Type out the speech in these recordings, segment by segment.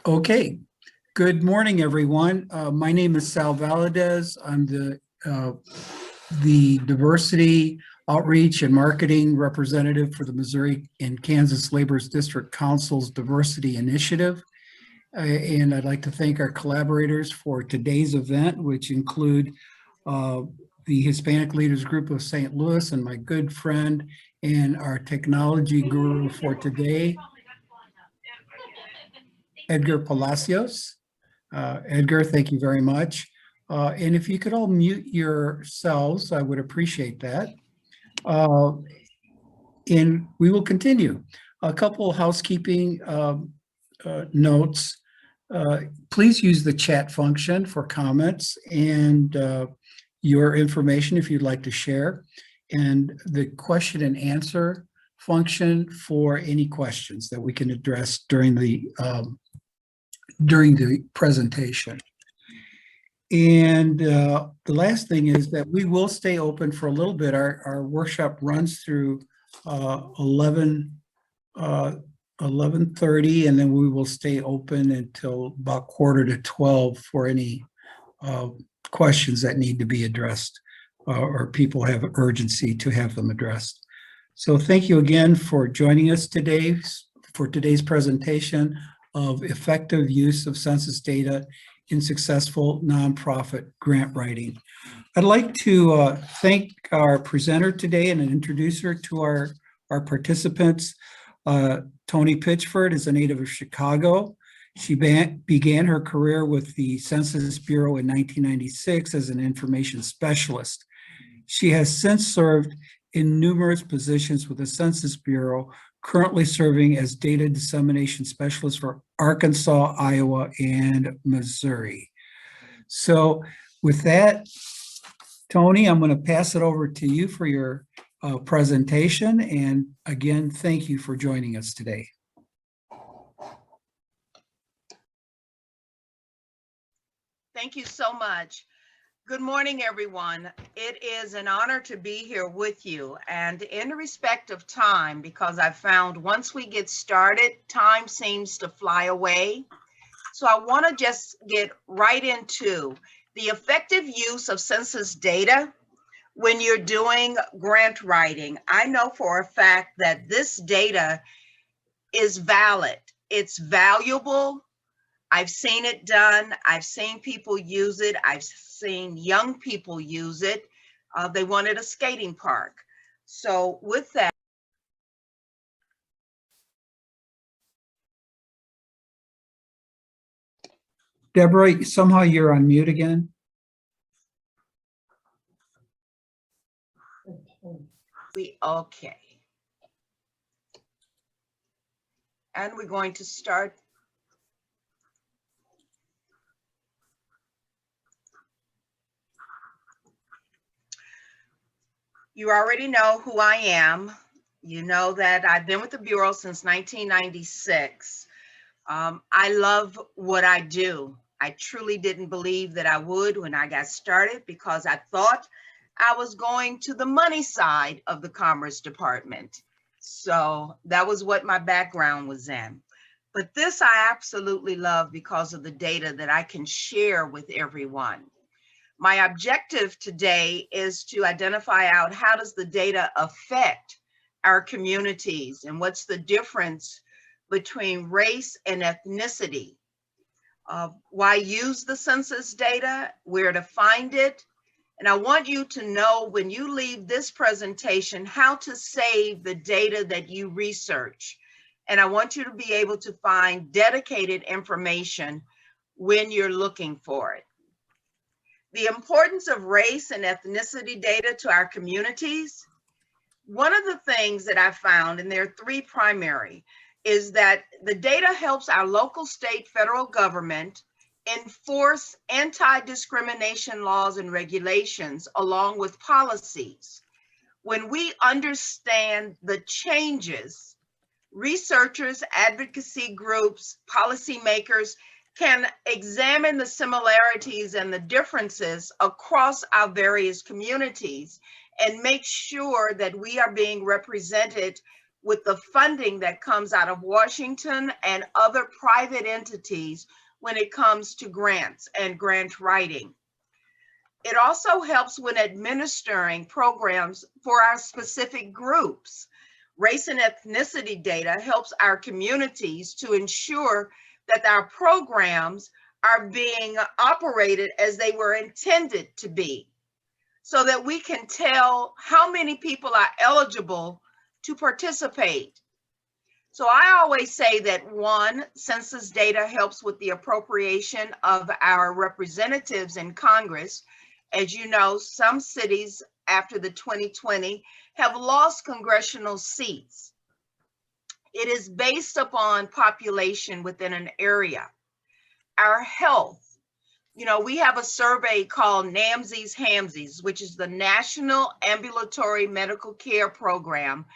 Okay, good morning, everyone. My name is Sal Valadez. I'm the Diversity Outreach and Marketing Representative for the Missouri and Kansas Labor's District Council's Diversity Initiative. And I'd like to thank our collaborators for today's event, which include the Hispanic Leaders Group of St. Louis and my good friend and our technology guru for today, Edgar Palacios. Edgar, thank you very much. And if you could all mute yourselves, I would appreciate that. And we will continue. A couple of housekeeping notes. Please use the chat function for comments and your information if you'd like to share, and the question and answer function for any questions that we can address during the presentation. And the last thing is that we will stay open for a little bit. Our workshop runs through 11:30, and then we will stay open until about 11:45 for any questions that need to be addressed or people have urgency to have them addressed. So thank you again for joining us today for today's presentation of effective use of census data in successful nonprofit grant writing. I'd like to thank our presenter today and introduce her to our participants. Toni Pitchford is a native of Chicago. She began her career with the Census Bureau in 1996 as an information specialist. She has since served in numerous positions with the Census Bureau, currently serving as data dissemination specialist for Arkansas, Iowa, and Missouri. So with that, Toni, I'm going to pass it over to you for your presentation. And again, thank you for joining us today. Thank you so much. Good morning, everyone. It is an honor to be here with you, and in respect of time, because I've found once we get started, time seems to fly away. So I want to just get right into the effective use of census data when you're doing grant writing. I know for a fact that this data is valid. It's valuable. I've seen it done. I've seen people use it. I've seen young people use it. They wanted a skating park. So with that, Deborah, somehow you're on mute again. Okay. And we're going to start. You already know who I am. You know that I've been with the Bureau since 1996. I love what I do. I truly didn't believe that I would when I got started because I thought I was going to the money side of the Commerce Department. So that was what my background was in. But this I absolutely love because of the data that I can share with everyone. My objective today is to identify out how does the data affect our communities and what's the difference between race and ethnicity. Why use the census data, where to find it. And I want you to know when you leave this presentation how to save the data that you research. And I want you to be able to find dedicated information when you're looking for it. The importance of race and ethnicity data to our communities. One of the things that I found, and there are three primary, is that the data helps our local, state, federal government enforce anti-discrimination laws and regulations along with policies. When we understand the changes, researchers, advocacy groups, policymakers can examine the similarities and the differences across our various communities and make sure that we are being represented with the funding that comes out of Washington and other private entities when it comes to grants and grant writing. It also helps when administering programs for our specific groups. Race and ethnicity data helps our communities to ensure that our programs are being operated as they were intended to be, so that we can tell how many people are eligible to participate. So I always say that one, census data helps with the appropriation of our representatives in Congress. As you know, some cities after the 2020 have lost congressional seats. It is based upon population within an area. Our health, you know, we have a survey called NAMSES HAMSES, which is the National Ambulatory Medical Care Program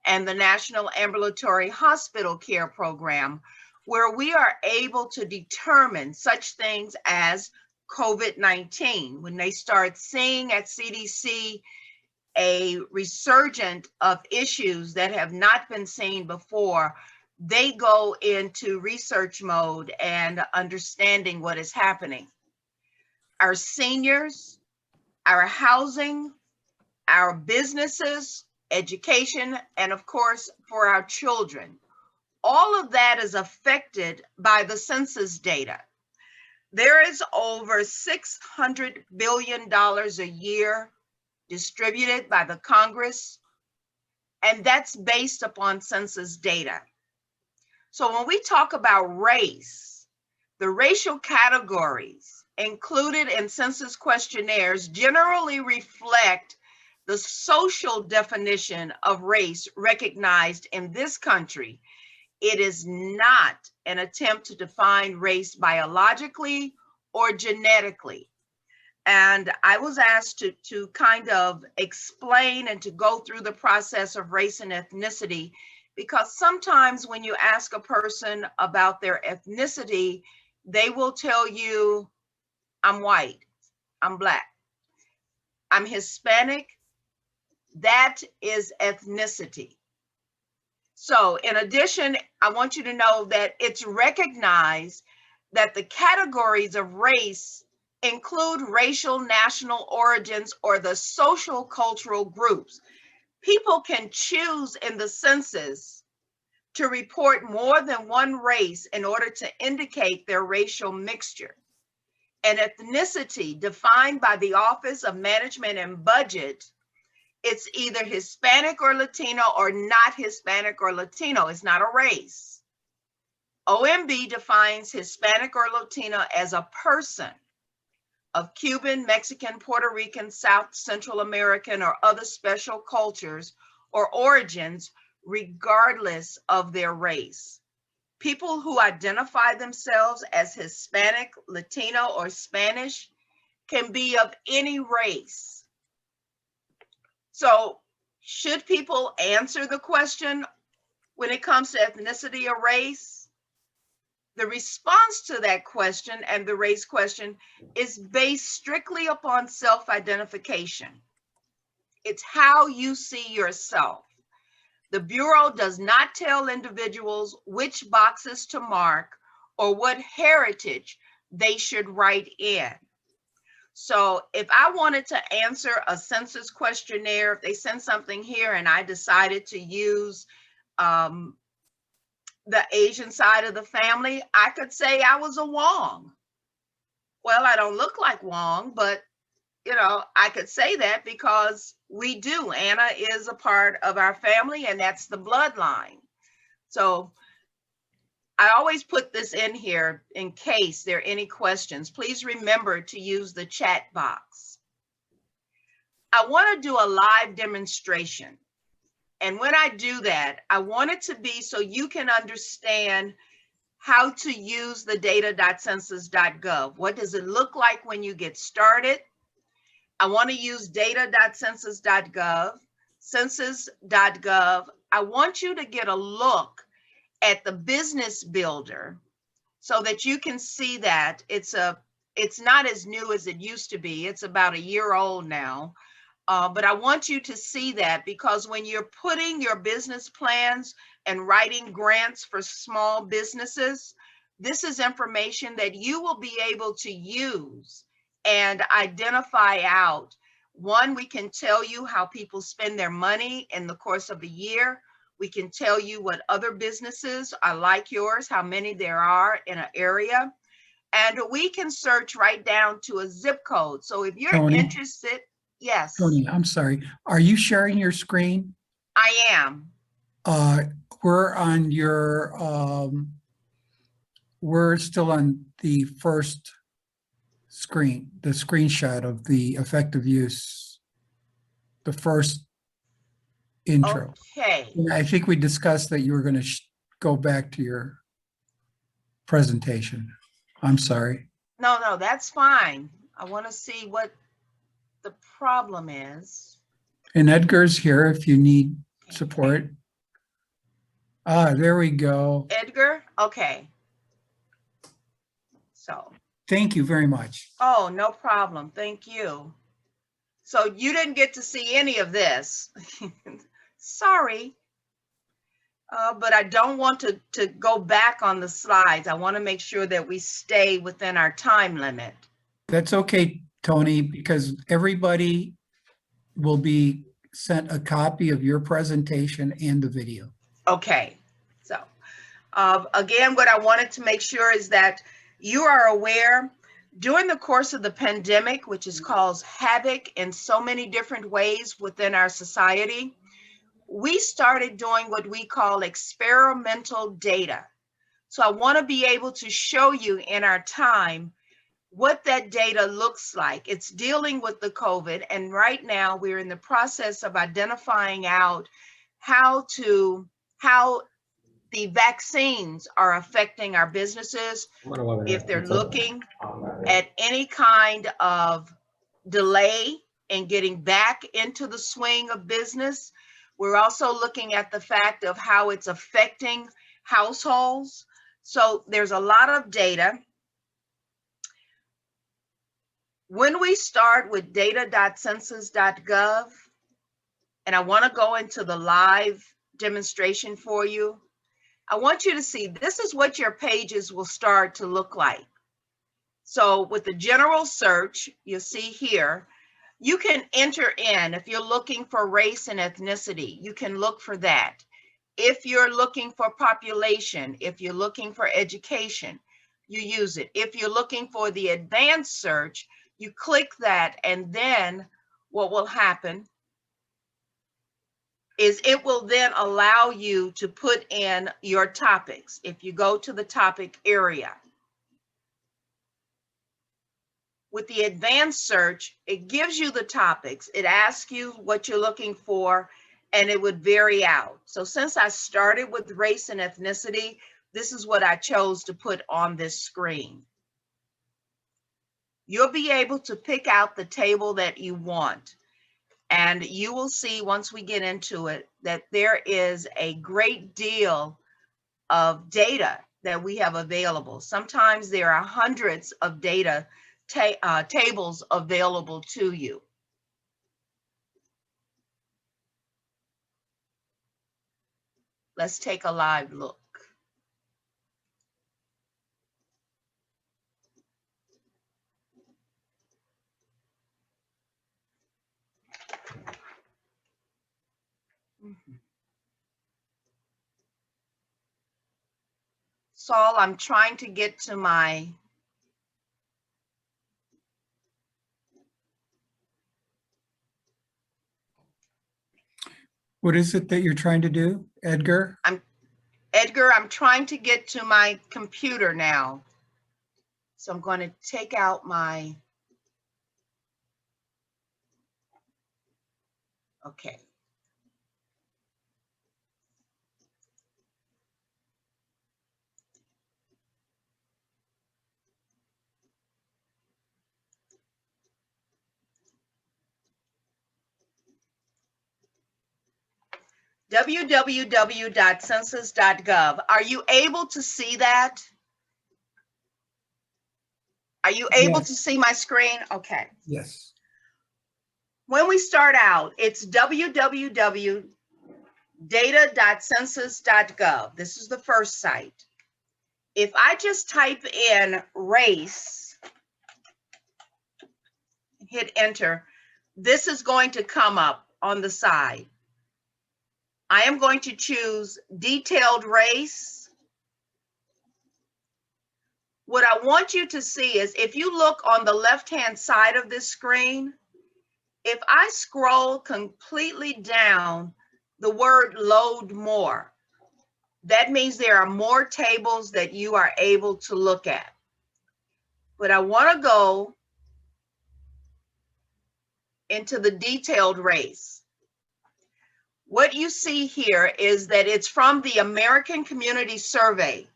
and the National Ambulatory Hospital Care Program, where we are able to determine such things as COVID-19. When they start seeing at CDC a resurgence of issues that have not been seen before, they go into research mode and understanding what is happening. Our seniors, our housing, our businesses, education, and of course, for our children. All of that is affected by the census data. There is over $600 billion a year distributed by the Congress, and that's based upon census data. So when we talk about race, the racial categories included in census questionnaires generally reflect the social definition of race recognized in this country. It is not an attempt to define race biologically or genetically. And I was asked to kind of explain and to go through the process of race and ethnicity, because sometimes when you ask a person about their ethnicity, they will tell you, I'm white, I'm Black, I'm Hispanic. That is ethnicity. So in addition, I want you to know that it's recognized that the categories of race include racial national origins or the social cultural groups. People can choose in the census to report more than one race in order to indicate their racial mixture. And ethnicity, defined by the Office of Management and Budget, it's either Hispanic or Latino or not Hispanic or Latino. It's not a race. OMB defines Hispanic or Latino as a person of Cuban, Mexican, Puerto Rican, South Central American, or other special cultures or origins, regardless of their race. People who identify themselves as Hispanic, Latino, or Spanish can be of any race. So should people answer the question when it comes to ethnicity or race? The response to that question and the race question is based strictly upon self-identification. It's how you see yourself. The Bureau does not tell individuals which boxes to mark or what heritage they should write in. So if I wanted to answer a census questionnaire, if they send something here and I decided to use the Asian side of the family, I could say I was a Wong. Well, I don't look like Wong, but you know, I could say that because we do. Anna is a part of our family, and that's the bloodline. So I always put this in here in case there are any questions. Please remember to use the chat box. I want to do a live demonstration. And when I do that, I want it to be so you can understand how to use the data.census.gov. What does it look like when you get started? I want to use data.census.gov, census.gov. I want you to get a look at the business builder so that you can see that it's not as new as it used to be. It's about a year old now. But I want you to see that, because when you're putting your business plans and writing grants for small businesses, this is information that you will be able to use and identify out. One, we can tell you how people spend their money in the course of a year. We can tell you what other businesses are like yours, how many there are in an area. And we can search right down to a zip code. So if you're Tony? interested, yes, Tony, I'm sorry. Are you sharing your screen? I am. We're on your, we're still on the first screen, the screenshot of the effective use, the first intro. Okay. I think we discussed that you were going to go back to your presentation. I'm sorry. No, that's fine. I want to see what the problem is. And Edgar's here if you need support. Ah, there we go. Edgar? Okay. So, Thank you very much. oh, no problem. Thank you. So you didn't get to see any of this. Sorry. But I don't want to go back on the slides. I want to make sure that we stay within our time limit. That's okay, Tony, because everybody will be sent a copy of your presentation and the video. Okay. So again, what I wanted to make sure is that you are aware during the course of the pandemic, which has caused havoc in so many different ways within our society, we started doing what we call experimental data. So I want to be able to show you in our time what that data looks like. It's dealing with the COVID, and right now we're in the process of identifying out how the vaccines are affecting our businesses, if they're looking at any kind of delay in getting back into the swing of business. We're also looking at the fact of how it's affecting households. So there's a lot of data. When we start with data.census.gov, and I want to go into the live demonstration for you, I want you to see this is what your pages will start to look like. So with the general search, you'll see here, you can enter in, if you're looking for race and ethnicity, you can look for that. If you're looking for population, if you're looking for education, you use it. If you're looking for the advanced search, you click that, and then what will happen is it will then allow you to put in your topics. If you go to the topic area, with the advanced search, it gives you the topics. It asks you what you're looking for, and it would vary out. So since I started with race and ethnicity, this is what I chose to put on this screen. You'll be able to pick out the table that you want. And you will see once we get into it that there is a great deal of data that we have available. Sometimes there are hundreds of data tables available to you. Let's take a live look. Saul, I'm trying to get to my What is it that you're trying to do, Edgar? Edgar, I'm trying to get to my computer now. So I'm going to take out my, okay. www.census.gov. Are you able to see that? Are you able to see my screen? Okay. Yes. When we start out, it's www.data.census.gov. This is the first site. If I just type in race, hit enter, this is going to come up on the side. I am going to choose detailed race. What I want you to see is if you look on the left-hand side of this screen, if I scroll completely down, the word load more, that means there are more tables that you are able to look at. But I want to go into the detailed race. What you see here is that it's from the American Community Survey,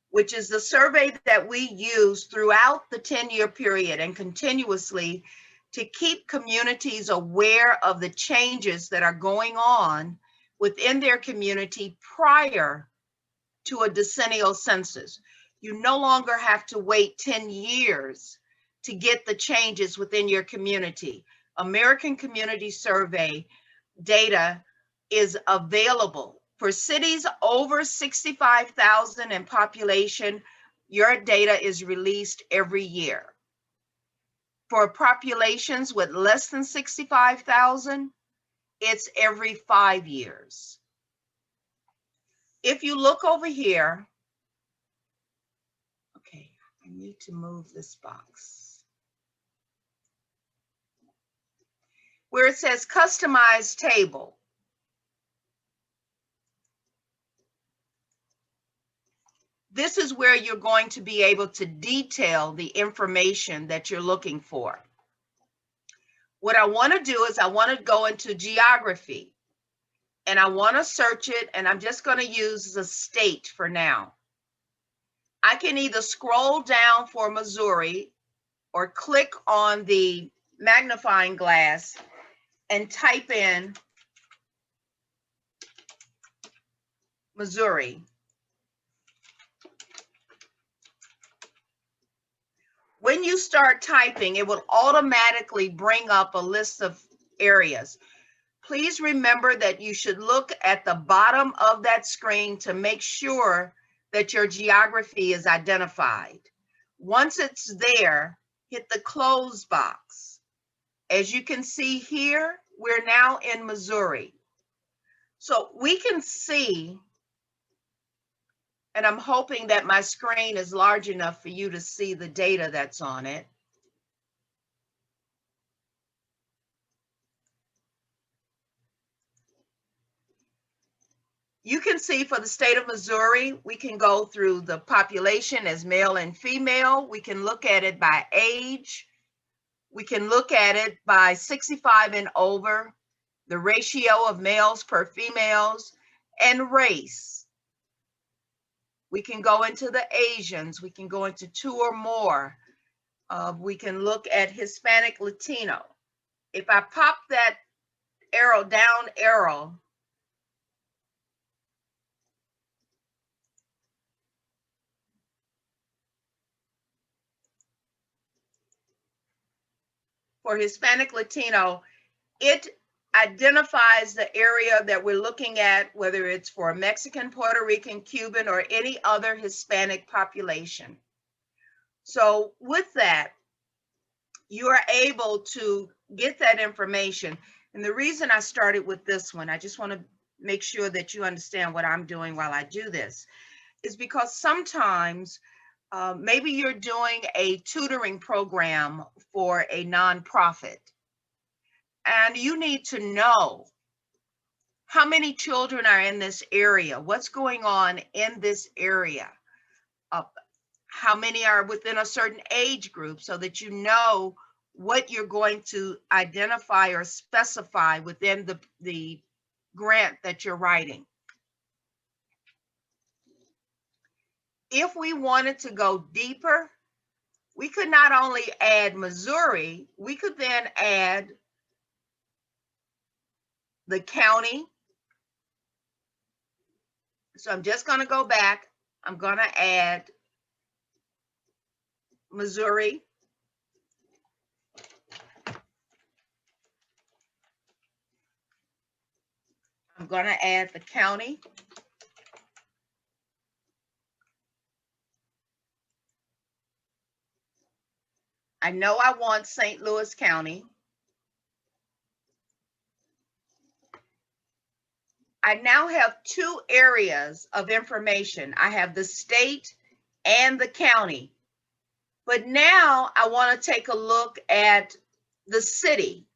which is the survey that we use throughout the 10-year period and continuously to keep communities aware of the changes that are going on within their community prior to a decennial census. You no longer have to wait 10 years to get the changes within your community. American Community Survey data is available. For cities over 65,000 in population, your data is released every year. For populations with less than 65,000, it's every 5 years. If you look over here, okay, I need to move this box. Where it says customize table. This is where you're going to be able to detail the information that you're looking for. What I want to do is I want to go into geography and I want to search it, and I'm just going to use the state for now. I can either scroll down for Missouri or click on the magnifying glass and type in Missouri. When you start typing, it will automatically bring up a list of areas. Please remember that you should look at the bottom of that screen to make sure that your geography is identified. Once it's there, hit the close box. As you can see here, we're now in Missouri. So we can see, and I'm hoping that my screen is large enough for you to see the data that's on it. You can see for the state of Missouri, we can go through the population as male and female. We can look at it by age. We can look at it by 65 and over, the ratio of males per females, and race. We can go into the Asians. We can go into 2 or more. We can look at Hispanic, Latino. If I pop that arrow, down arrow, for Hispanic, Latino, it identifies the area that we're looking at, whether it's for Mexican, Puerto Rican, Cuban, or any other Hispanic population. So with that, you are able to get that information. And the reason I started with this one, I just want to make sure that you understand what I'm doing while I do this, is because sometimes maybe you're doing a tutoring program for a nonprofit, and you need to know how many children are in this area, what's going on in this area, how many are within a certain age group, so that you know what you're going to identify or specify within the grant that you're writing. If we wanted to go deeper, we could not only add Missouri, we could then add the county. So I'm just going to go back. I'm going to add Missouri. going to add the county. I know I want St. Louis County. I now have two areas of information. I have the state and the county. But now I want to take a look at the city.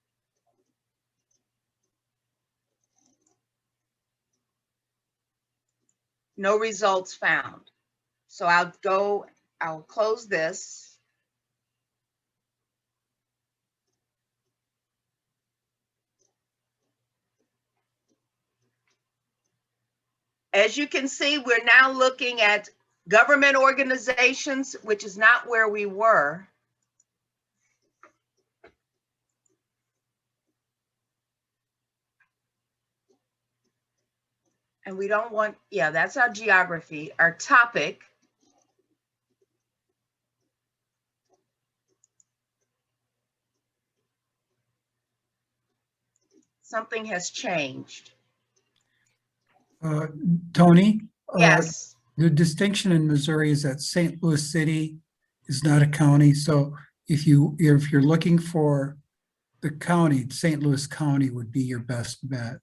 No results found. So I'll close this. As you can see, we're now looking at government organizations, which is not where we were. And we don't want, yeah, that's our geography, our topic. Something has changed. Tony? Yes. The distinction in Missouri is that St. Louis City is not a county. So if you're looking for the county, St. Louis County would be your best bet.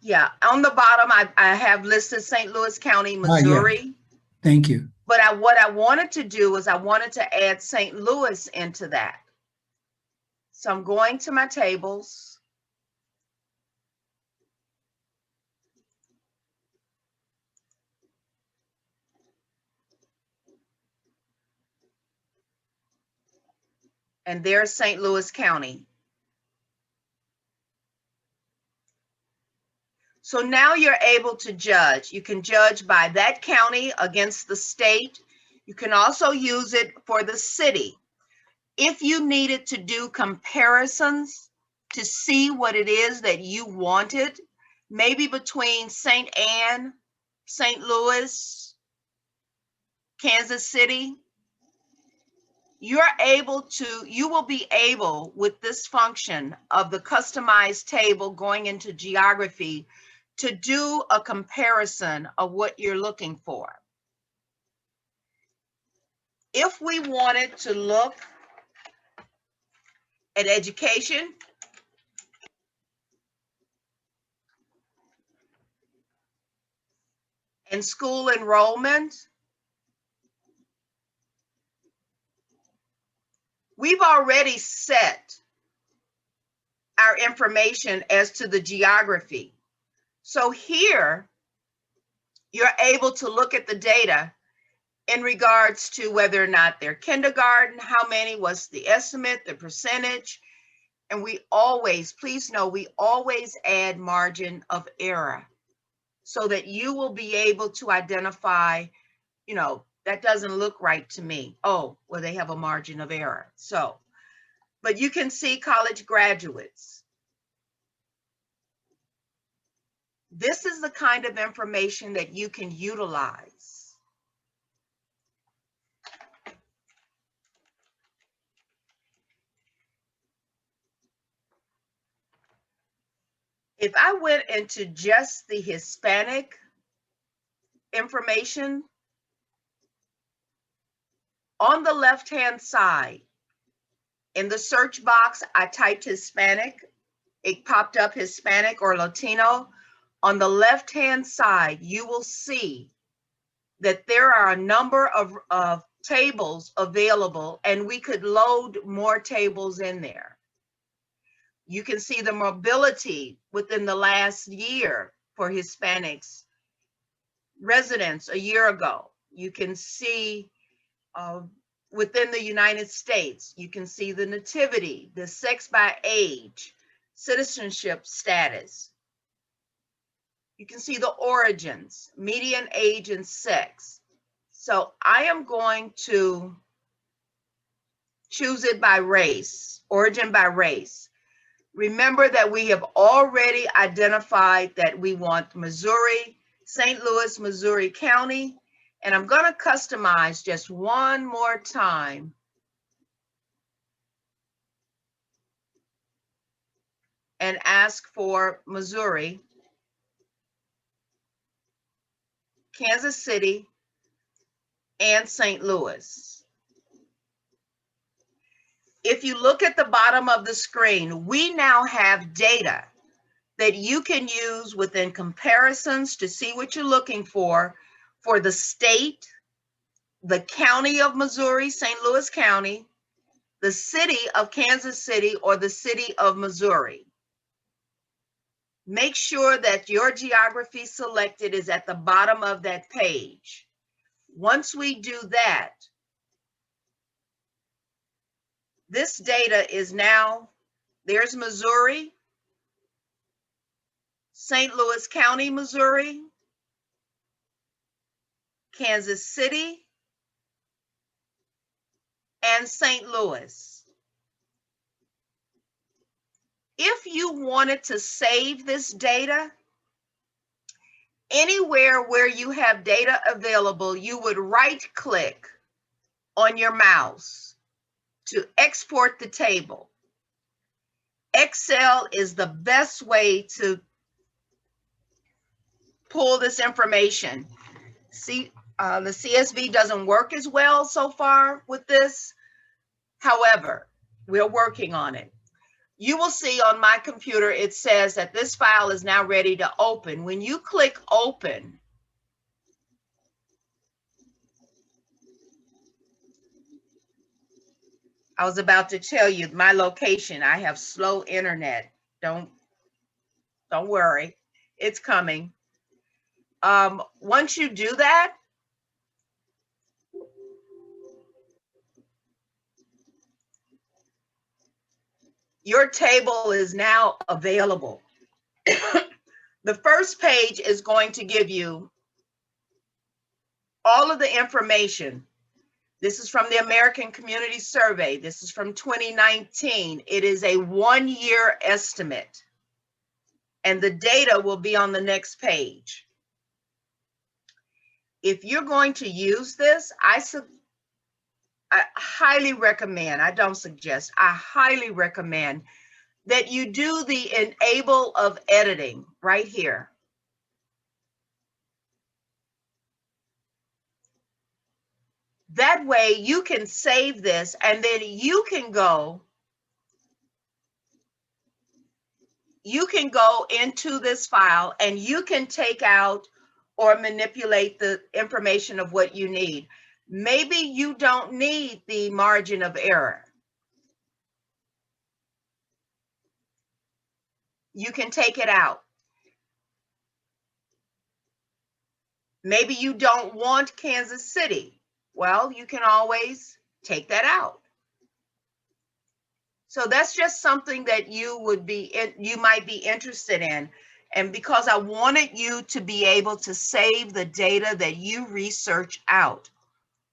Yeah, on the bottom, I have listed St. Louis County, Missouri. Yeah. Thank you. But what I wanted to do was I wanted to add St. Louis into that. So I'm going to my tables. And there's St. Louis County. So now you're able to judge. You can judge by that county against the state. You can also use it for the city. If you needed to do comparisons to see what it is that you wanted, maybe between St. Anne, St. Louis, Kansas City, you will be able, with this function of the customized table going into geography, to do a comparison of what you're looking for. If we wanted to look at education, and school enrollment, we've already set our information as to the geography. So here, you're able to look at the data in regards to whether or not they're kindergarten, how many was the estimate, the percentage. And we always, please know, we always add margin of error so that you will be able to identify, that doesn't look right to me. Oh, well, they have a margin of error. So, but you can see college graduates. This is the kind of information that you can utilize. If I went into just the Hispanic information, on the left-hand side, in the search box, I typed Hispanic. It popped up Hispanic or Latino. On the left-hand side, you will see that there are a number of tables available, and we could load more tables in there. You can see the mobility within the last year for Hispanics residents a year ago. You can see within the United States, you can see the nativity, the sex by age, citizenship status. You can see the origins, median age and sex. So I am going to choose it by race, origin by race. Remember that we have already identified that we want Missouri, St. Louis, Missouri County, and I'm going to customize just one more time. And ask for Missouri. Kansas City, and St. Louis. If you look at the bottom of the screen, we now have data that you can use within comparisons to see what you're looking for the state, the county of Missouri, St. Louis County, the city of Kansas City, or the city of Missouri. Make sure that your geography selected is at the bottom of that page. Once we do that, this data is now, there's Missouri, St. Louis County, Missouri, Kansas City, and St. Louis. If you wanted to save this data, anywhere where you have data available, you would right-click on your mouse to export the table. Excel is the best way to pull this information. See, the CSV doesn't work as well so far with this. However, we're working on it. You will see on my computer, it says that this file is now ready to open. When you click open, I was about to tell you my location. I have slow internet. Don't worry, it's coming. Once you do that, your table is now available. The first page is going to give you all of the information. This is from the American Community Survey. This is from 2019. It is a 1-year estimate, and the data will be on the next page. If you're going to use this, I highly recommend, I don't suggest, I highly recommend that you do the enable of editing right here. That way you can save this, and then you can go into this file and you can take out or manipulate the information of what you need. Maybe you don't need the margin of error. You can take it out. Maybe you don't want Kansas City. Well, you can always take that out. So that's just something that you might be interested in. And because I wanted you to be able to save the data that you research out,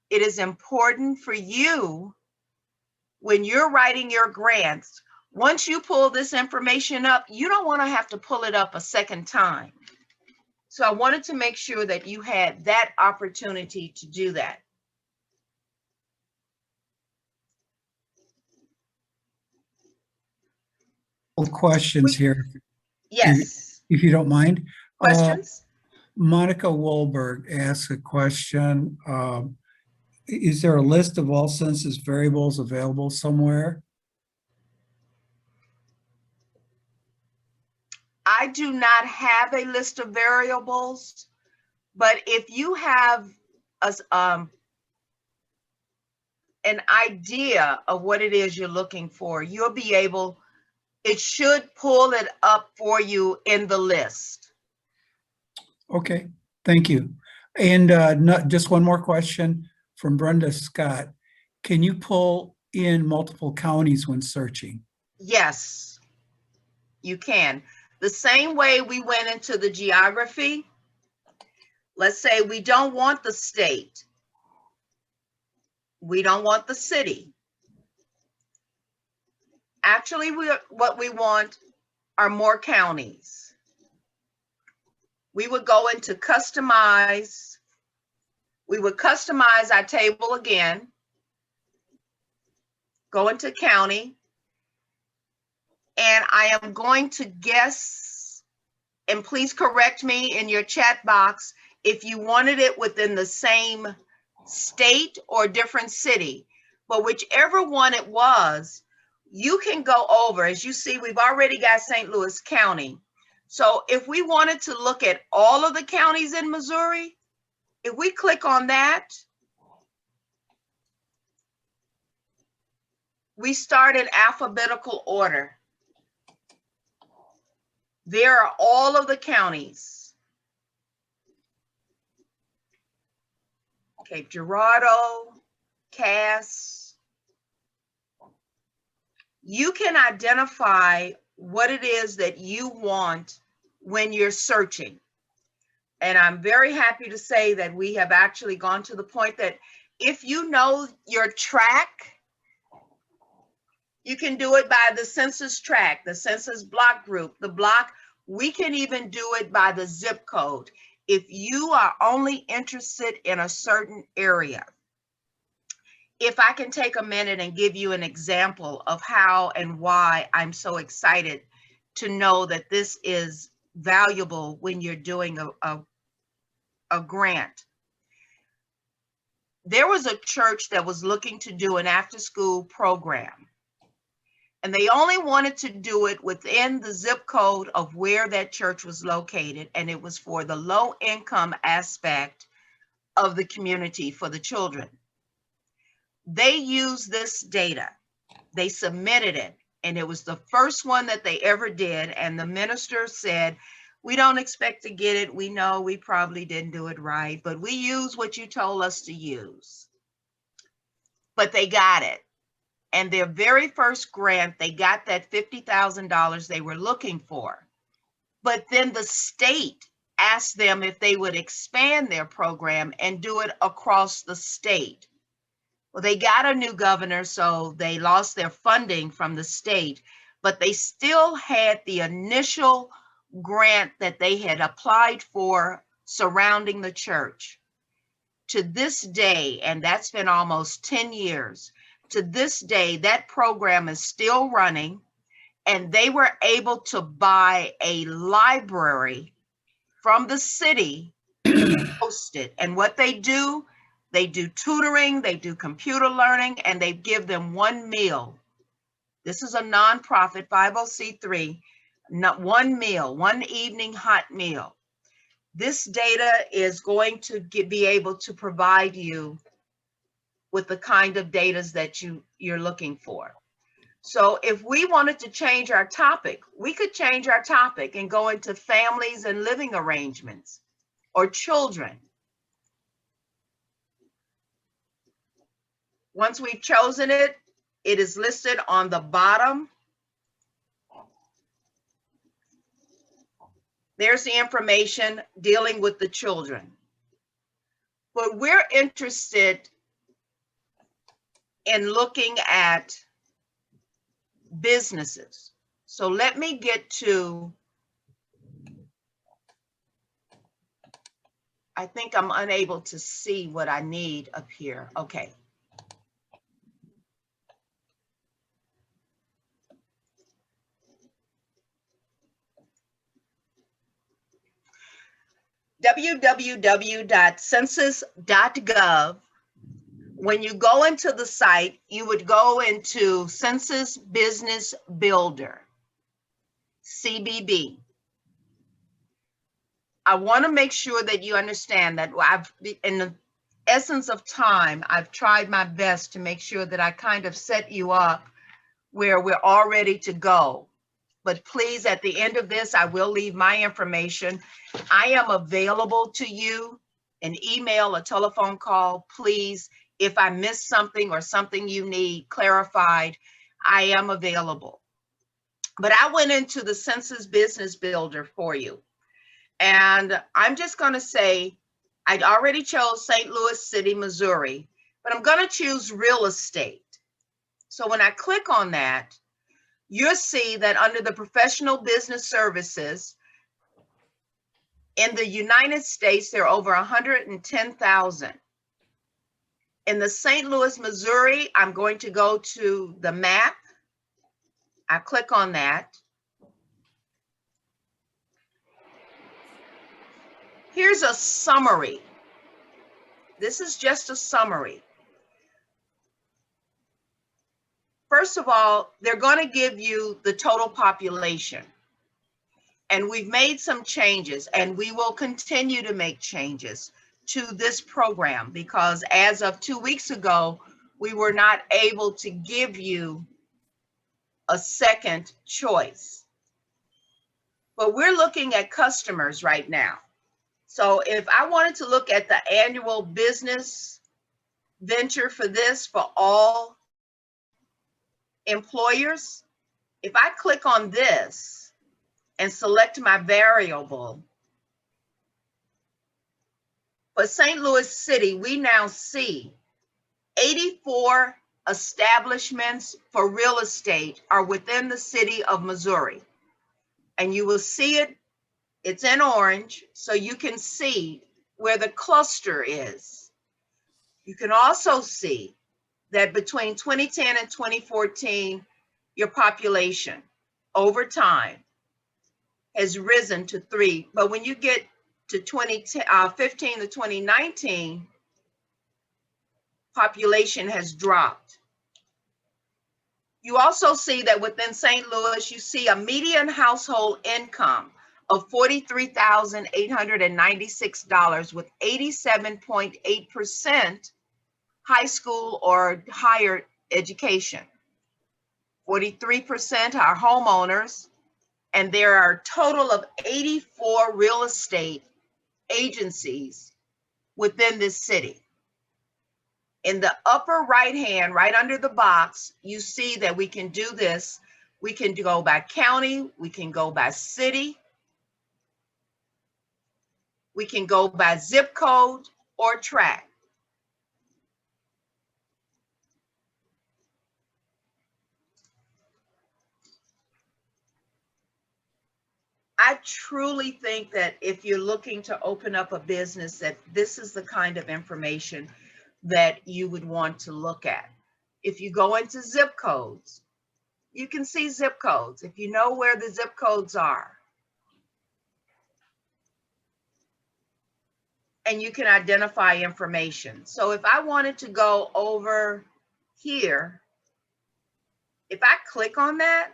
it is important for you when you're writing your grants. Once you pull this information up, you don't want to have to pull it up a second time. So I wanted to make sure that you had that opportunity to do that. Questions here, Yes. if you don't mind. Questions? Monica Wolberg asks a question. Is there a list of all census variables available somewhere? I do not have a list of variables, but if you have an idea of what it is you're looking for, you'll be able, it should pull it up for you in the list. Okay, thank you. And just one more question from Brenda Scott. Can you pull in multiple counties when searching? Yes, you can. The same way we went into the geography. Let's say we don't want the state. We don't want the city. Actually, what we want are more counties. We would go into customize. We would customize our table again. Go into county. And I am going to guess, and please correct me in your chat box, if you wanted it within the same state or different city. But whichever one it was, you can go over. As you see, we've already got St. Louis County. So if we wanted to look at all of the counties in Missouri, if we click on that, we start in alphabetical order. There are all of the counties. Cape Girardeau, Cass. You can identify what it is that you want when you're searching. And I'm very happy to say that we have actually gone to the point that if you know your tract, you can do it by the census tract, the census block group, the block. We can even do it by the zip code. If you are only interested in a certain area. If I can take a minute and give you an example of how and why I'm so excited to know that this is valuable when you're doing a grant. There was a church that was looking to do an after-school program, and they only wanted to do it within the zip code of where that church was located, and it was for the low-income aspect of the community for the children. They used this data. They submitted it, and it was the first one that they ever did, and the minister said, "We don't expect to get it. We know we probably didn't do it right, but we use what you told us to use." But they got it. And their very first grant, they got that $50,000 they were looking for. But then the state asked them if they would expand their program and do it across the state. Well, they got a new governor, so they lost their funding from the state, but they still had the initial grant that they had applied for surrounding the church. To this day, and that's been almost 10 years, to this day, that program is still running, and they were able to buy a library from the city and host it. And what they do tutoring, they do computer learning, and they give them one meal. This is a nonprofit 50c3, not one meal, one evening hot meal. This data is going to be able to provide you with the kind of data that you're looking for. So if we wanted to change our topic, we could change our topic and go into families and living arrangements or children. Once we've chosen it, it is listed on the bottom. There's the information dealing with the children. But we're interested in looking at businesses. So let me get to, I think I'm unable to see what I need up here. Okay. www.census.gov. When you go into the site, you would go into Census Business Builder, CBB. I want to make sure that you understand that in the essence of time, I've tried my best to make sure that I kind of set you up where we're all ready to go. But please, at the end of this, I will leave my information. I am available to you, an email, a telephone call. Please, if I miss something or something you need clarified, I am available. But I went into the Census Business Builder for you. And I'm just going to say, I'd already chose St. Louis City, Missouri, but I'm going to choose real estate. So when I click on that, you'll see that under the professional business services, in the United States, there are over 110,000. In the St. Louis, Missouri, I'm going to go to the map. I click on that. Here's a summary. This is just a summary. First of all, they're going to give you the total population. And we've made some changes, and we will continue to make changes to this program, because as of 2 weeks ago, we were not able to give you a second choice. But we're looking at customers right now. So if I wanted to look at the annual business venture for this, for all employers, if I click on this and select my variable, for St. Louis City, we now see 84 establishments for real estate are within the city of Missouri. And you will see it, it's in orange, so you can see where the cluster is. You can also see that between 2010 and 2014, your population over time has risen to 3. But when you get to 2015 to 2019, population has dropped. You also see that within St. Louis, you see a median household income of $43,896 with 87.8% high school or higher education. 43% are homeowners, and there are a total of 84 real estate agencies within this city. In the upper right hand, right under the box, you see that we can do this. We can go by county, we can go by city, we can go by zip code or tract. I truly think that if you're looking to open up a business, that this is the kind of information that you would want to look at. If you go into zip codes, you can see zip codes. If you know where the zip codes are, and you can identify information. So if I wanted to go over here, if I click on that,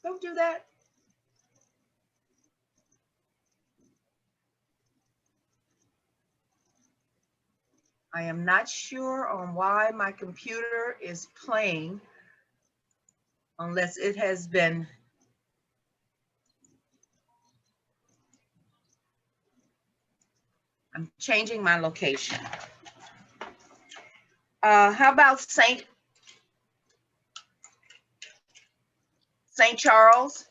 don't do that. I am not sure on why my computer is playing, unless it has been. I'm changing my location. How about St. Charles?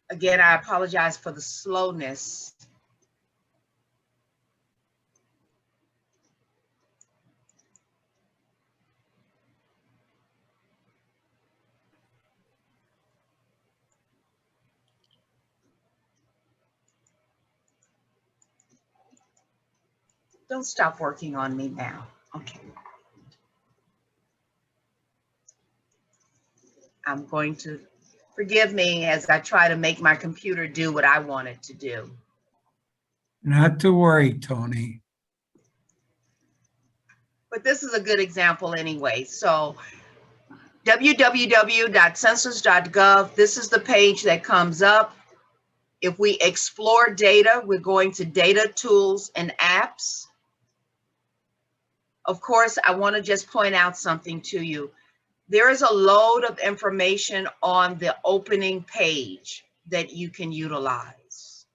Again, I apologize for the slowness. Don't stop working on me now. Okay. I'm going to, forgive me as I try to make my computer do what I want it to do. Not to worry, Tony. But this is a good example anyway. So www.census.gov, this is the page that comes up. If we explore data, we're going to data, tools, and apps. Of course, I want to just point out something to you. There is a load of information on the opening page that you can utilize.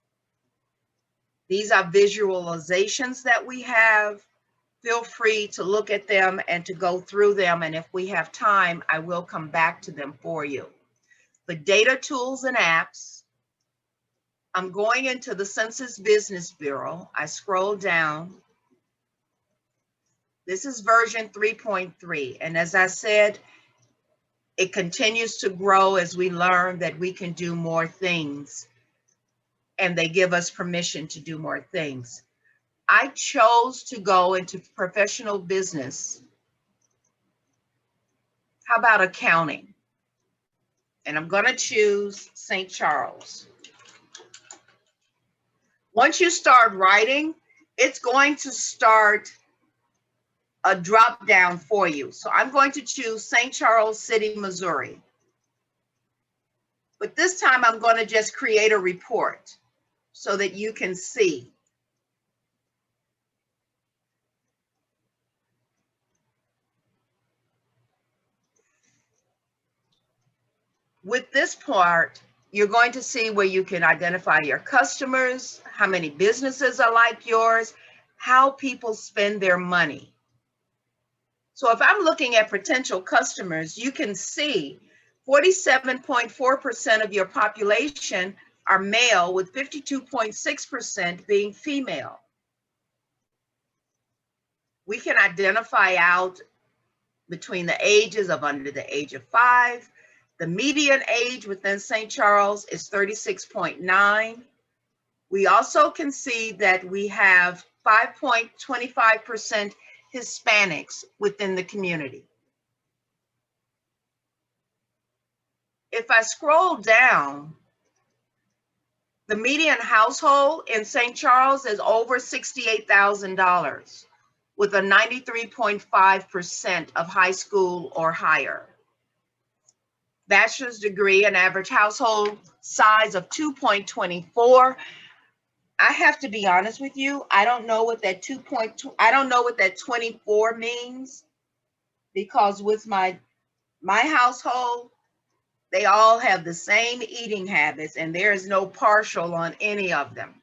These are visualizations that we have. Feel free to look at them and to go through them. And if we have time, I will come back to them for you. The data, tools, and apps. I'm going into the Census Business Bureau. I scroll down. This is version 3.3. And as I said, it continues to grow as we learn that we can do more things and they give us permission to do more things. I chose to go into professional business. How about accounting? And I'm going to choose St. Charles. Once you start writing, it's going to start a drop down for you. So I'm going to choose St. Charles City, Missouri. But this time I'm going to just create a report so that you can see. With this part, you're going to see where you can identify your customers, how many businesses are like yours, how people spend their money. So if I'm looking at potential customers, you can see 47.4% of your population are male, with 52.6% being female. We can identify out between the ages of under the age of 5. The median age within St. Charles is 36.9. We also can see that we have 5.25% Hispanics within the community. If I scroll down, the median household in St. Charles is over $68,000 with a 93.5% of high school or higher. Bachelor's degree and average household size of 2.24. I have to be honest with you, I don't know what that 2.2, I don't know what that 24 means, because with my household, they all have the same eating habits and there is no partial on any of them.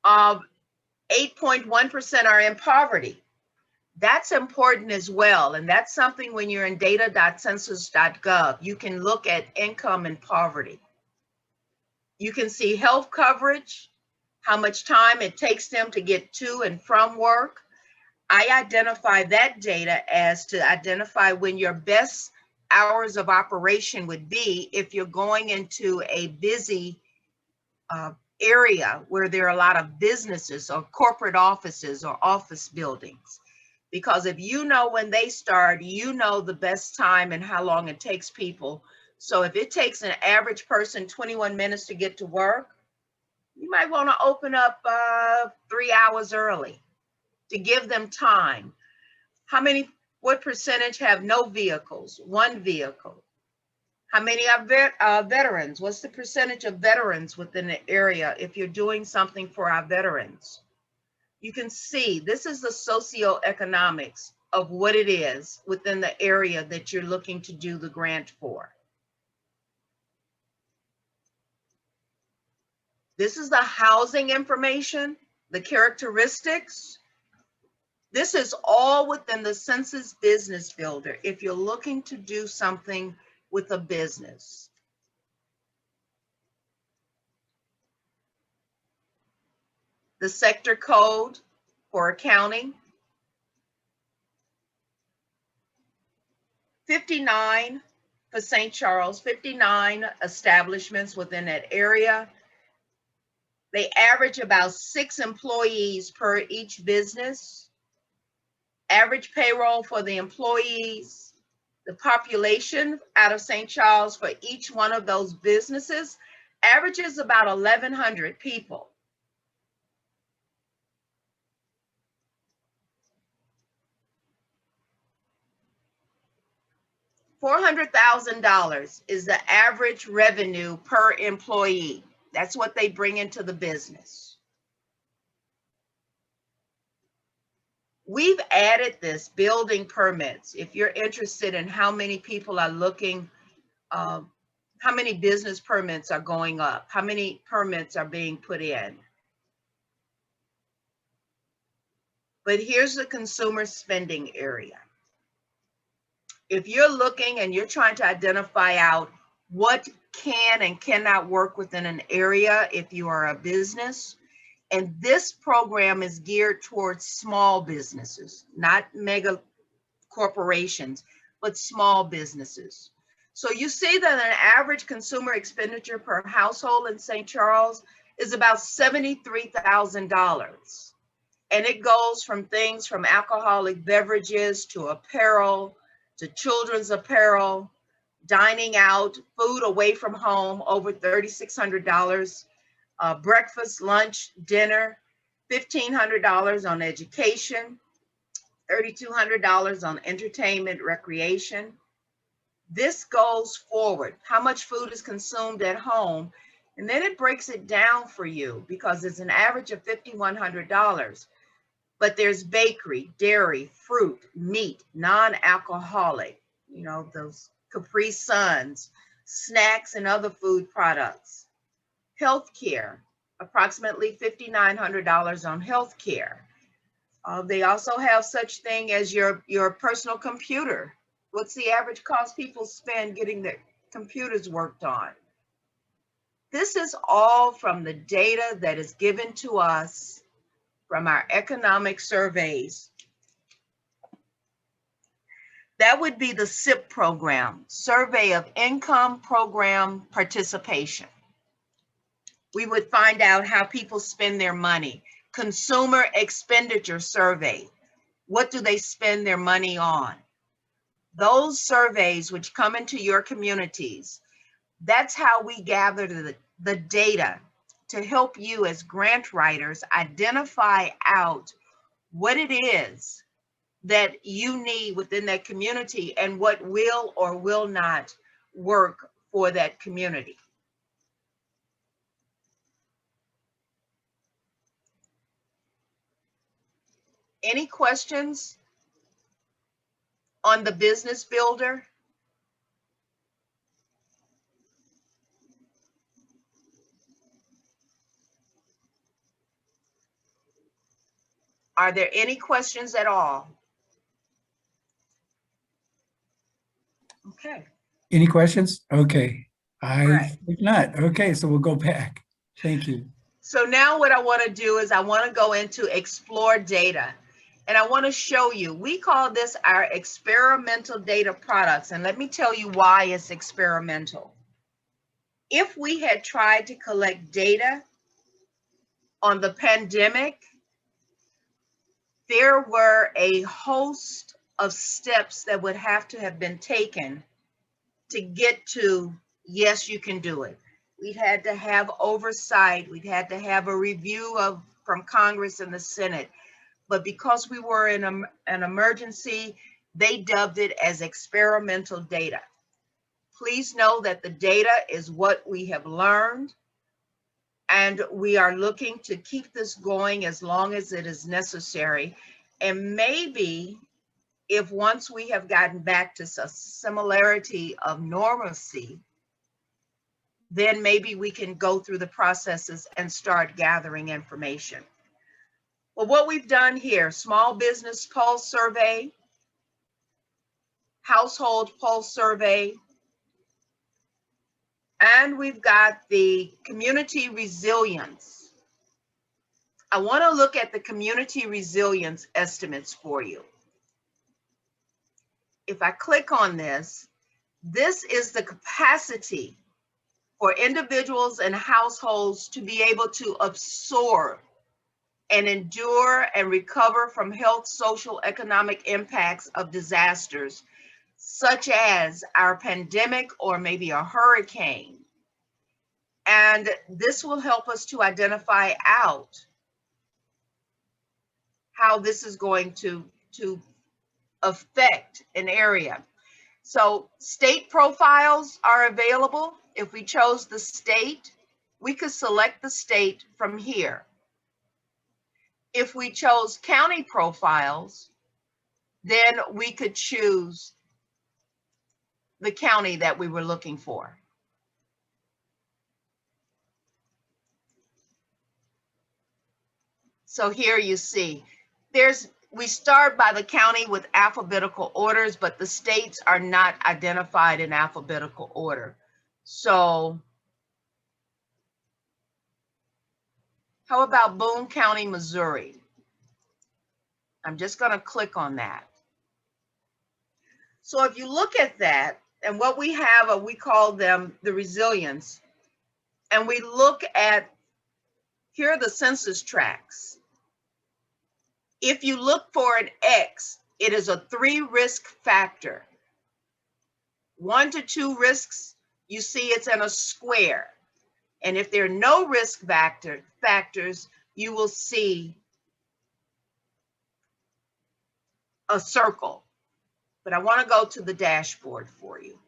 8.1% are in poverty. That's important as well. And that's something when you're in data.census.gov, you can look at income and poverty. You can see health coverage, how much time it takes them to get to and from work. I identify that data as to identify when your best hours of operation would be if you're going into a busy area where there are a lot of businesses or corporate offices or office buildings. Because if you know when they start, you know the best time and how long it takes people. So if it takes an average person 21 minutes to get to work, you might want to open up 3 hours early to give them time. What percentage have no vehicles? 1 vehicle. How many are veterans? What's the percentage of veterans within the area if you're doing something for our veterans? You can see this is the socioeconomics of what it is within the area that you're looking to do the grant for. This is the housing information, the characteristics. This is all within the Census Business Builder if you're looking to do something with a business. The sector code for accounting. 59 for St. Charles, 59 establishments within that area. They average about 6 employees per each business. Average payroll for the employees, the population out of St. Charles for each one of those businesses averages about 1,100 people. $400,000 is the average revenue per employee. That's what they bring into the business. We've added this building permits. If you're interested in how many people are looking, how many business permits are going up, how many permits are being put in. But here's the consumer spending area. If you're looking and you're trying to identify out what can and cannot work within an area if you are a business, and this program is geared towards small businesses, not mega corporations, but small businesses. So you see that an average consumer expenditure per household in St. Charles is about $73,000. And it goes from things from alcoholic beverages to apparel, to children's apparel, dining out, food away from home, over $3,600, breakfast, lunch, dinner, $1,500 on education, $3,200 on entertainment, recreation. This goes forward. How much food is consumed at home? And then it breaks it down for you because it's an average of $5,100. But there's bakery, dairy, fruit, meat, non-alcoholic, you know, those Capri Suns, snacks and other food products. Healthcare, approximately $5,900 on healthcare. They also have such thing as your personal computer. What's the average cost people spend getting their computers worked on? This is all from the data that is given to us from our economic surveys. That would be the SIP program, Survey of Income Program Participation. We would find out how people spend their money. Consumer Expenditure Survey, what do they spend their money on? Those surveys which come into your communities, that's how we gather the data to help you as grant writers identify out what it is that you need within that community and what will or will not work for that community. Any questions on the business builder? Are there any questions at all? Okay. Any questions? Okay. I Right. think not. Okay, so we'll go back. Thank you. So now what I want to do is I want to go into explore data. And I want to show you, we call this our experimental data products. And let me tell you why it's experimental. If we had tried to collect data on the pandemic, there were a host of steps that would have to have been taken to get to, yes, you can do it. We'd had to have oversight. We'd had to have a review from Congress and the Senate. But because we were in an emergency, they dubbed it as experimental data. Please know that the data is what we have learned, and we are looking to keep this going as long as it is necessary. And maybe if once we have gotten back to a similarity of normalcy, then maybe we can go through the processes and start gathering information. Well, what we've done here, small business pulse survey, household pulse survey, and we've got the community resilience. I want to look at the community resilience estimates for you. If I click on this, this is the capacity for individuals and households to be able to absorb and endure and recover from health, social, economic impacts of disasters, such as our pandemic or maybe a hurricane. And this will help us to identify out how this is going to affect an area. So state profiles are available. If we chose the state, we could select the state from here. If we chose county profiles, then we could choose the county that we were looking for. So here you see, we start by the county with alphabetical orders, but the states are not identified in alphabetical order. So how about Boone County, Missouri? I'm just going to click on that. So if you look at that, And what we have, we call them the resilience. And we look at, here are the census tracts. If you look for an X, it is a 3 risk factor. 1 to 2 risks, you see it's in a square. And if there are no risk factors, you will see a circle. But I want to go to the dashboard for you.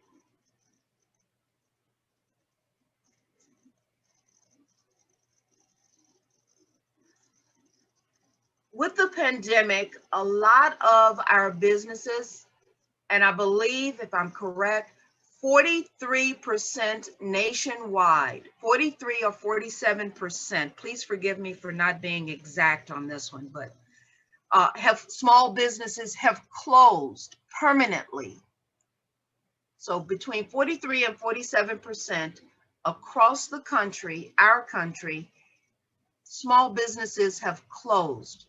With the pandemic, a lot of our businesses, and I believe, if I'm correct, 43% nationwide, 43 or 47%, please forgive me for not being exact on this one, but small businesses have closed permanently. So between 43 and 47% across the country, our country, small businesses have closed.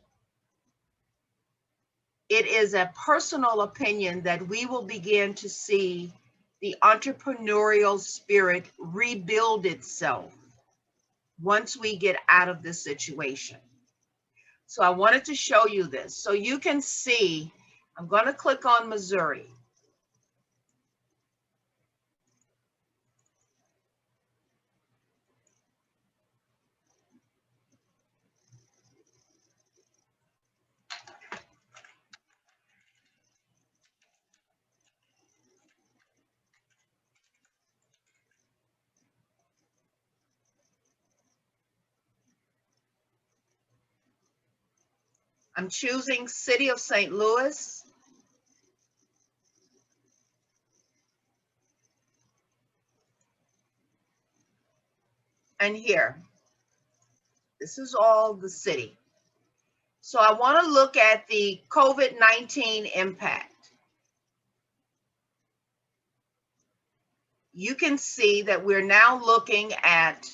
It is a personal opinion that we will begin to see the entrepreneurial spirit rebuild itself once we get out of this situation. So I wanted to show you this. So you can see, I'm going to click on Missouri. I'm choosing City of St. Louis. And here, this is all the city. So I want to look at the COVID-19 impact. You can see that we're now looking at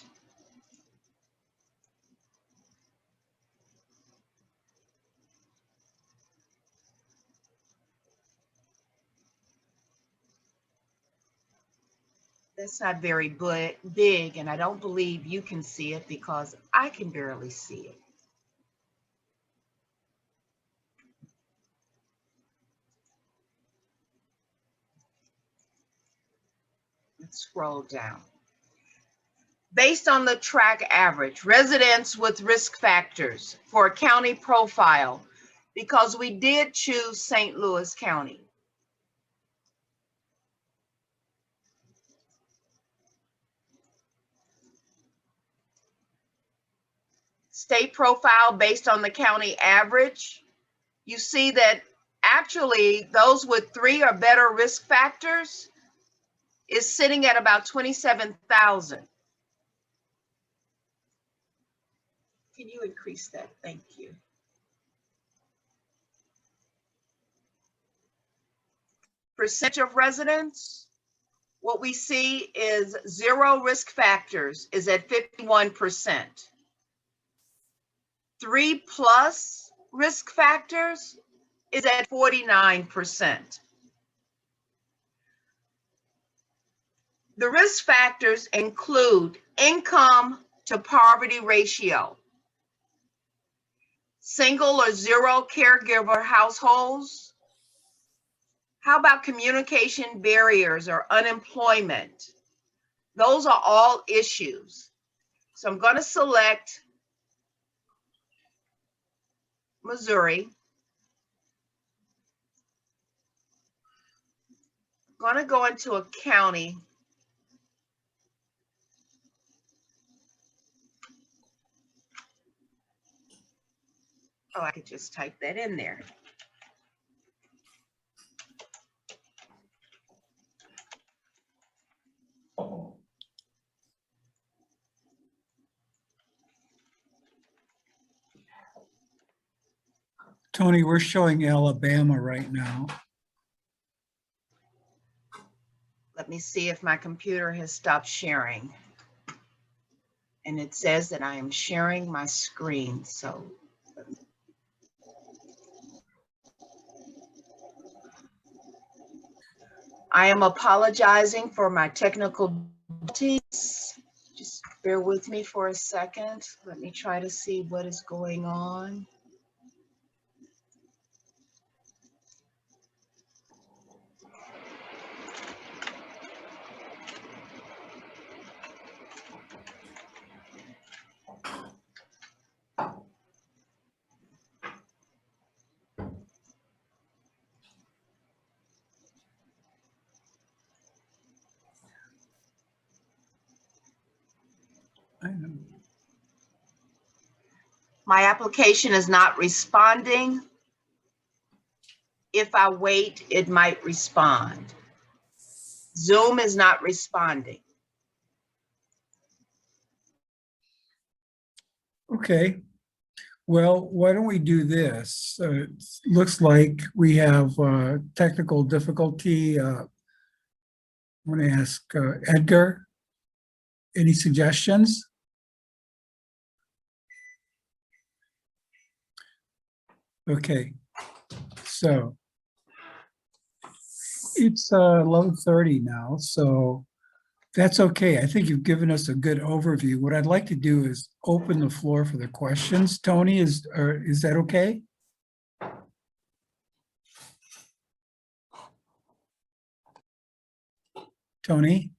that's not very big, and I don't believe you can see it because I can barely see it. Let's scroll down. Based on the track average, residents with risk factors for a county profile, because we did choose St. Louis County. State profile based on the county average, you see that actually those with 3 or better risk factors is sitting at about 27,000. Can you increase that? Thank you. Percentage of residents, what we see is 0 risk factors is at 51%. 3+ risk factors is at 49%. The risk factors include income to poverty ratio, single or 0 caregiver households. How about communication barriers or unemployment? Those are all issues. So I'm going to select Missouri. I'm going to go into a county. Oh, I could just type that in there. Tony, we're showing Alabama right now. Let me see if my computer has stopped sharing. And it says that I am sharing my screen. So I am apologizing for my technical difficulties. Just bear with me for a second. Let me try to see what is going on. I know. My application is not responding. If I wait, it might respond. Zoom is not responding. Okay. Well, why don't we do this? It looks like we have technical difficulty. I'm going to ask Edgar, any suggestions? Okay, so it's 11:30 now, so that's okay. I think you've given us a good overview. What I'd like to do is open the floor for the questions. Tony, is that okay? Tony?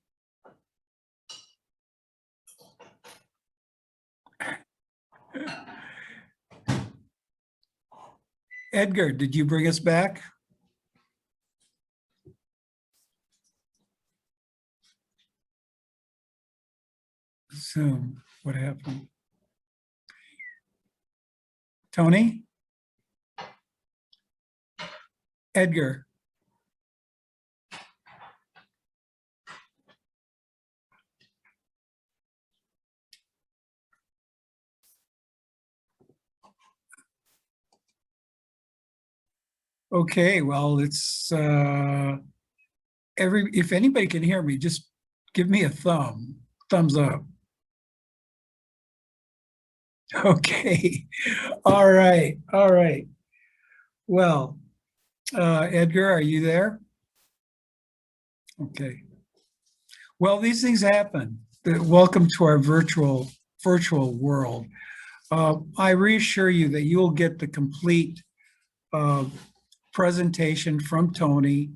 Edgar, did you bring us back? Zoom, what happened? Tony? Edgar? Okay, well, it's if anybody can hear me, just give me a thumbs up. Okay, all right, all right. Well, Edgar, are you there? Okay. Well, these things happen. Welcome to our virtual world. I reassure you that you will get the complete presentation from Tony.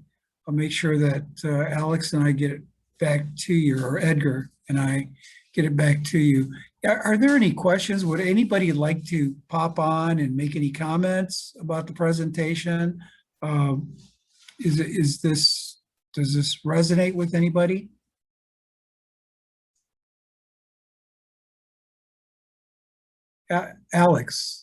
I'll make sure that Alex and I get it back to you, or Edgar and I get it back to you. Are there any questions? Would anybody like to pop on and make any comments about the presentation? Does this resonate with anybody? Alex.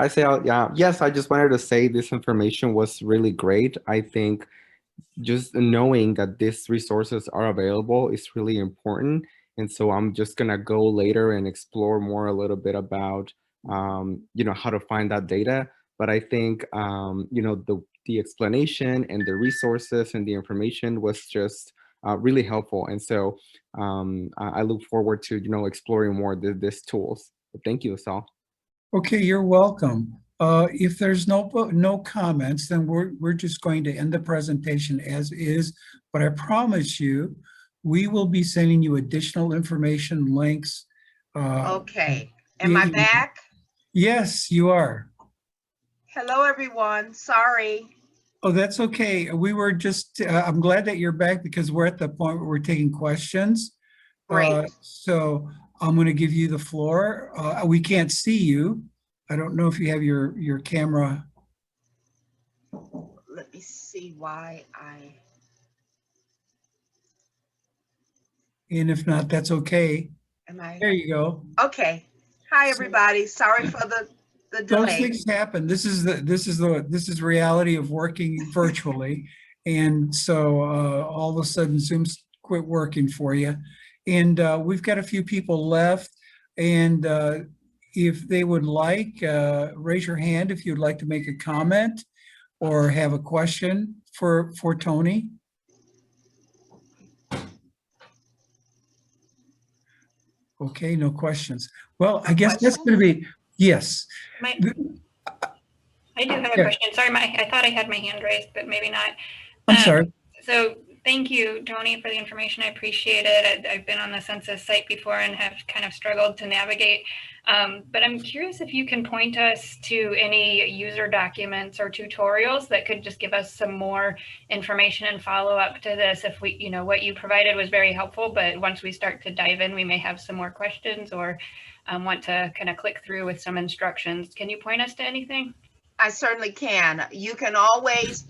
Yes, I just wanted to say this information was really great. I think just knowing that these resources are available is really important. And so I'm just gonna go later and explore more a little bit about, how to find that data. But I think, the explanation and the resources and the information was just really helpful. And so I look forward to, exploring more these tools. But thank you, Sal. Okay, you're welcome. If there's no comments, then we're just going to end the presentation as is. But I promise you, we will be sending you additional information links. Okay, am I back? Yes, you are. Hello, everyone. Sorry. Oh, that's okay. We were just, I'm glad that you're back because we're at the point where we're taking questions. Great. So I'm going to give you the floor. We can't see you. I don't know if you have your camera. Let me see why And if not, that's okay. am I? There you go. Okay. Hi, everybody. Sorry for the Those delay. things happen. This is reality of working virtually. And so all of a sudden Zoom's quit working for you. And we've got a few people left. And if they would like, raise your hand if you'd like to make a comment or have a question for Tony. Okay, no questions. Well, I guess that's going to be, yes. May I do have a Yeah. question. Sorry, I thought I had my hand raised, but maybe not. I'm sorry. So thank you, Tony, for the information. I appreciate it. I've been on the census site before and have kind of struggled to navigate. But I'm curious if you can point us to any user documents or tutorials that could just give us some more information and follow up to this. If we, you know, what you provided was very helpful, but once we start to dive in, we may have some more questions or want to kind of click through with some instructions. Can you point us to anything? I certainly can. You can always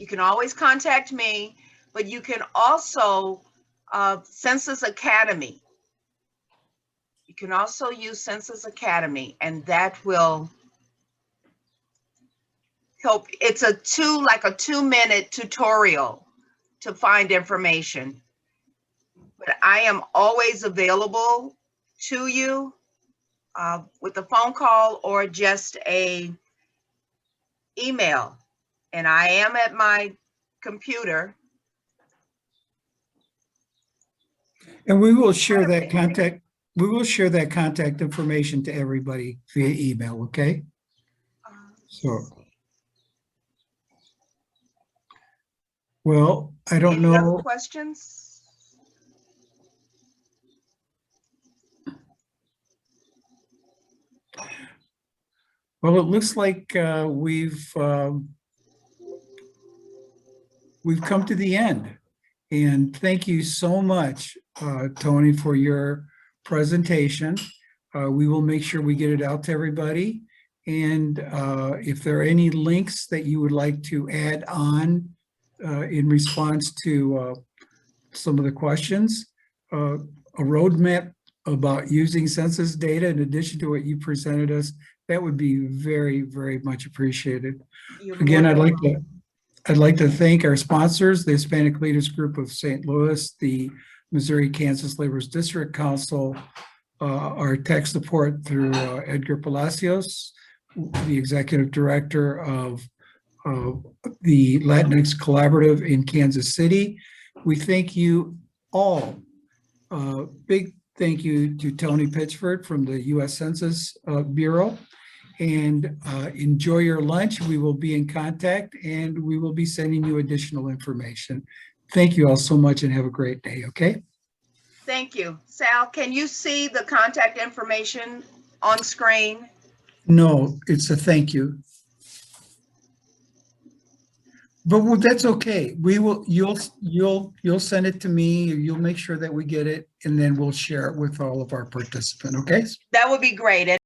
contact me, but you can also Census Academy. You can also use Census Academy, and that will help. It's a 2-minute tutorial to find information. But I am always available to you with a phone call or just a email. And I am at my computer. And we will share that contact. We will share that contact information to everybody via email. Okay. So. Well, I don't Any other know. questions? Well, it looks like we've come to the end. And thank you so much, Tony, for your presentation. We will make sure we get it out to everybody. And if there are any links that you would like to add on in response to some of the questions, a roadmap about using census data in addition to what you presented us, that would be very, very much appreciated. Again, I'd like to thank our sponsors, the Hispanic Leaders Group of St. Louis, the Missouri-Kansas Laborers District Council, our tech support through Edgar Palacios, the Executive Director of the Latinx Collaborative in Kansas City. We thank you all. Big thank you to Tony Pitchford from the U.S. Census Bureau. And enjoy your lunch. We will be in contact and we will be sending you additional information. Thank you all so much and have a great day, okay? Thank you. Sal, can you see the contact information on screen? No, it's a thank you. But well, that's okay. We will, you'll send it to me, or you'll make sure that we get it, and then we'll share it with all of our participants, okay? That would be great.